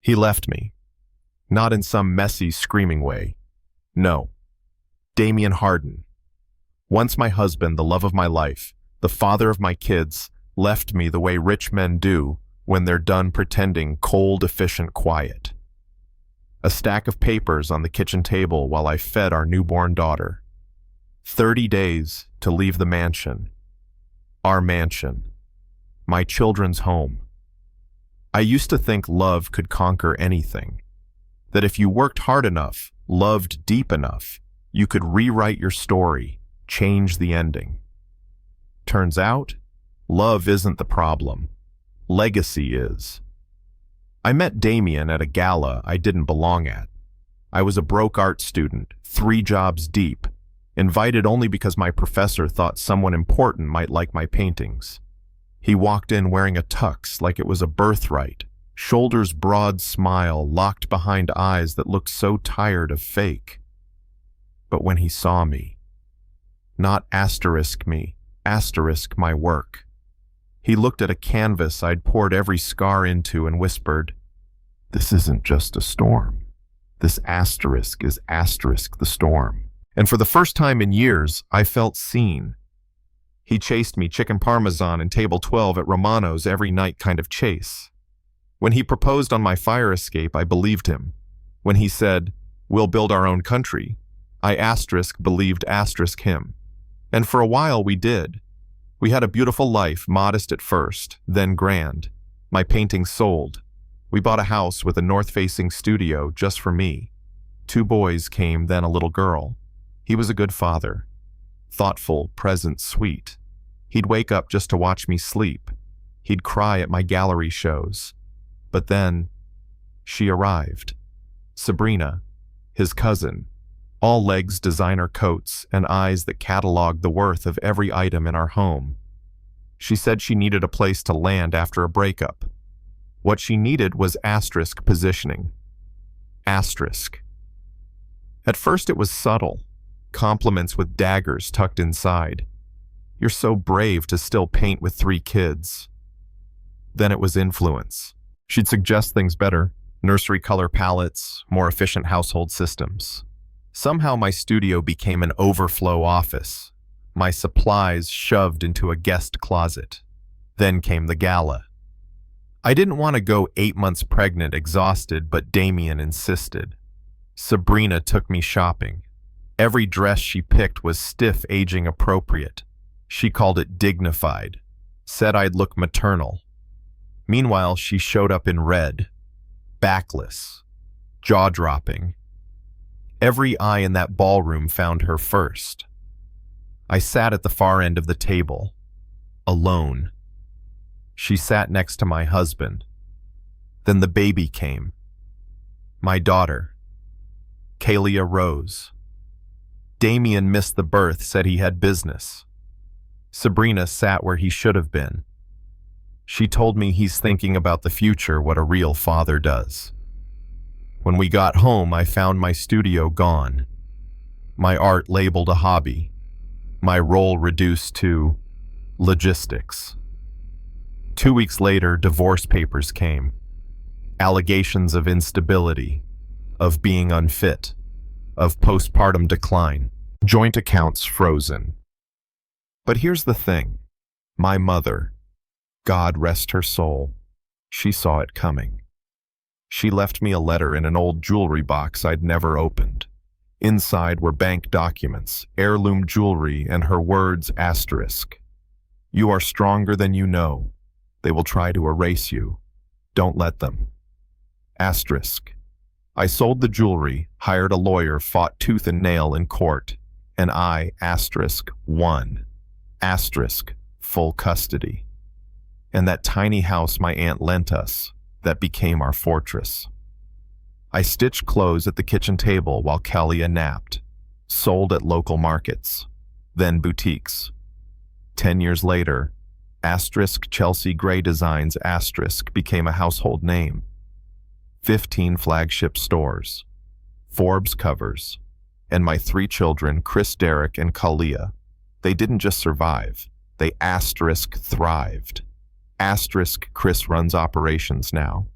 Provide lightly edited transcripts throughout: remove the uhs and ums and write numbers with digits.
He left me, not in some messy, screaming way. No. Damien Hardin, once my husband, the love of my life, the father of my kids, left me the way rich men do when they're done pretending cold, efficient quiet. A stack of papers on the kitchen table while I fed our newborn daughter. 30 days to leave the mansion. Our mansion. My children's home. I used to think love could conquer anything. That if you worked hard enough, loved deep enough, you could rewrite your story, change the ending. Turns out, love isn't the problem. Legacy is. I met Damien at a gala I didn't belong at. I was a broke art student, 3 jobs deep, invited only because my professor thought someone important might like my paintings. He walked in wearing a tux like it was a birthright, shoulders broad smile locked behind eyes that looked so tired of fake. But when he saw me, not asterisk me, asterisk my work, he looked at a canvas I'd poured every scar into and whispered, "This isn't just a storm. This asterisk is asterisk the storm." And for the first time in years, I felt seen. He chased me chicken parmesan and table 12 at Romano's every night kind of chase. When he proposed on my fire escape, I believed him. When he said, "We'll build our own country," I asterisk believed asterisk him. And for a while we did. We had a beautiful life, modest at first, then grand. My paintings sold. We bought a house with a north-facing studio just for me. 2 boys came, then a little girl. He was a good father. Thoughtful, present, sweet. He'd wake up just to watch me sleep. He'd cry at my gallery shows. But then, she arrived. Sabrina, his cousin. All legs, designer coats, and eyes that cataloged the worth of every item in our home. She said she needed a place to land after a breakup. What she needed was asterisk positioning. Asterisk. At first it was subtle. Compliments with daggers tucked inside. "You're so brave to still paint with 3 kids." Then it was influence. She'd suggest things better, nursery color palettes, more efficient household systems. Somehow my studio became an overflow office, my supplies shoved into a guest closet. Then came the gala. I didn't want to go 8 months pregnant, exhausted, but Damien insisted. Sabrina took me shopping. Every dress she picked was stiff, aging appropriate. She called it dignified, said I'd look maternal. Meanwhile, she showed up in red, backless, jaw-dropping. Every eye in that ballroom found her first. I sat at the far end of the table, alone. She sat next to my husband. Then the baby came. My daughter, Kalia Rose. Damien missed the birth, said he had business. Sabrina sat where he should have been. She told me he's thinking about the future, what a real father does. When we got home, I found my studio gone. My art labeled a hobby. My role reduced to logistics. 2 weeks later, divorce papers came. Allegations of instability, of being unfit, of postpartum decline, joint accounts frozen. But here's the thing. My mother, God rest her soul, she saw it coming. She left me a letter in an old jewelry box I'd never opened. Inside were bank documents, heirloom jewelry, and her words asterisk. "You are stronger than you know. They will try to erase you. Don't let them." Asterisk. I sold the jewelry, hired a lawyer, fought tooth and nail in court, and I, asterisk, won. Asterisk, full custody. And that tiny house my aunt lent us, that became our fortress. I stitched clothes at the kitchen table while Kalia napped, sold at local markets, then boutiques. 10 years later, asterisk Chelsea Gray Designs asterisk became a household name. 15 flagship stores, Forbes covers, and my 3 children, Chris, Derek, and Kalia. They didn't just survive, they asterisk thrived. Asterisk Chris runs operations now.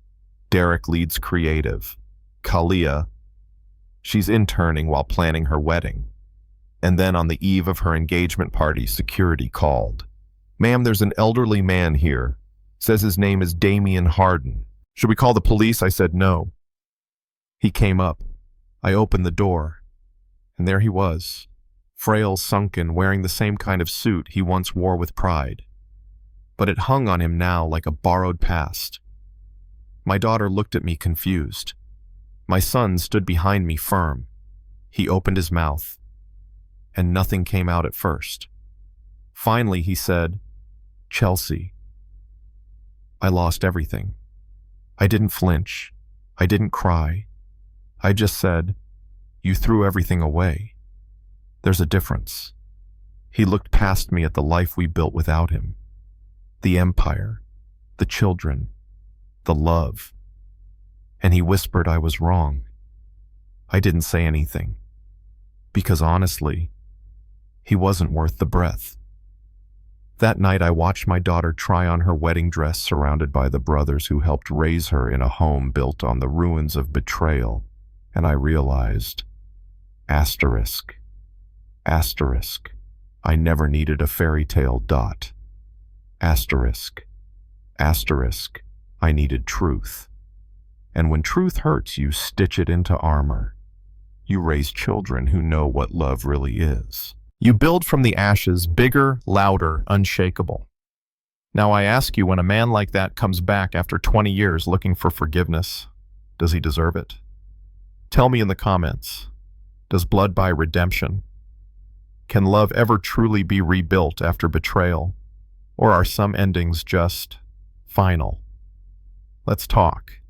Derek leads creative. Kalia, she's interning while planning her wedding. And then on the eve of her engagement party, security called. Ma'am, there's an elderly man here. Says his name is Damian Harden. Should we call the police? I said no. He came up. I opened the door. And there he was, frail, sunken, wearing the same kind of suit he once wore with pride. But it hung on him now like a borrowed past. My daughter looked at me confused. My son stood behind me firm. He opened his mouth, and nothing came out at first. Finally, he said, "Chelsea." I lost everything. I didn't flinch. I didn't cry. I just said, "You threw everything away. There's a difference." He looked past me at the life we built without him. The empire, the children, the love. And he whispered I was wrong. I didn't say anything. Because honestly, he wasn't worth the breath. That night I watched my daughter try on her wedding dress surrounded by the brothers who helped raise her in a home built on the ruins of betrayal, and I realized, asterisk, asterisk, I never needed a fairy tale dot. Asterisk, asterisk, I needed truth. And when truth hurts, you stitch it into armor. You raise children who know what love really is. You build from the ashes, bigger, louder, unshakable. Now I ask you, when a man like that comes back after 20 years looking for forgiveness, does he deserve it? Tell me in the comments, does blood buy redemption? Can love ever truly be rebuilt after betrayal? Or are some endings just final? Let's talk.